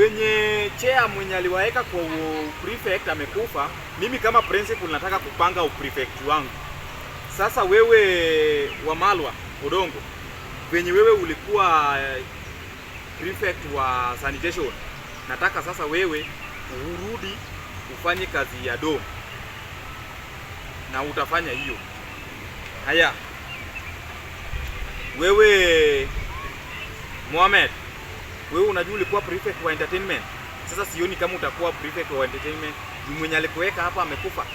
venye chair mwenye aliwaeka kwa prefect amekufa, mimi kama principal nataka kupanga prefect wangu. Sasa wewe Wamalwa Odongo, venye wewe ulikuwa prefect wa sanitation, nataka sasa wewe urudi ufanye kazi ya dom, na utafanya hiyo. Haya, wewe Mohamed, wewe unajua ulikuwa prefect wa entertainment. Sasa sioni kama utakuwa prefect wa entertainment. Mwenye alikuweka hapa amekufa.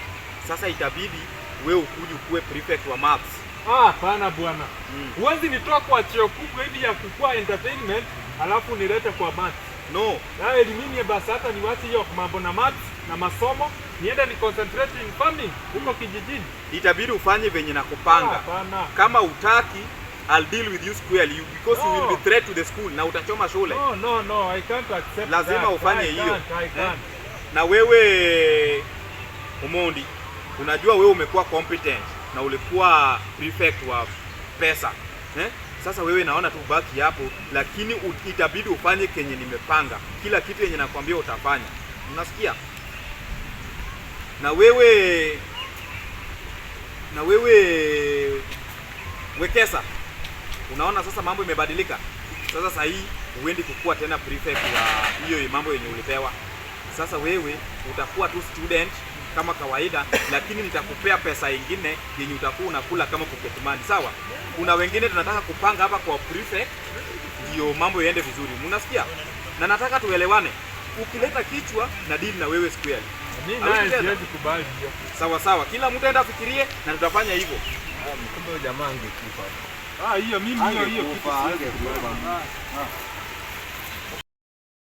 Sasa itabidi wewe ukuje kuwe prefect wa maths. Hapana bwana. Huwezi nitoa kwa cheo kubwa hivi ya kukua entertainment alafu nilete kwa maths. No. Na elimini basi hata niwache hiyo mambo na maths na masomo, niende ni concentrate in farming huko kijijini. Itabidi ufanye venye na kupanga. Hapana. Kama utaki, I'll deal with you squarely because you will be threat to the school na utachoma shule. No, I can't accept. Lazima ufanye hiyo. I can't. Na wewe Omondi, unajua wewe umekuwa competent na ulikuwa prefect wa pesa. Sasa wewe naona tu baki hapo, lakini itabidi ufanye kenye nimepanga. Kila kitu yenye nakwambia utafanya. Unasikia? Na wewe Wekesa, unaona sasa mambo imebadilika. Sasa sasa hii uendi kukua tena prefect wa hiyo mambo yenye ulipewa. Sasa wewe utakuwa tu student kama kawaida, lakini nitakupea pesa nyingine yenye utakuwa unakula kama pocket money, sawa? Kuna wengine tunataka kupanga hapa kwa prefect ndio mambo yaende vizuri. Unasikia? Na nataka tuelewane. Ukileta kichwa na deal na wewe square. Mimi naye siwezi kubali hiyo. Sawa. Kila mtu aenda afikirie na tutafanya hivyo. Kumbe jamaa angekufa. Hiyo mimi hiyo kitu.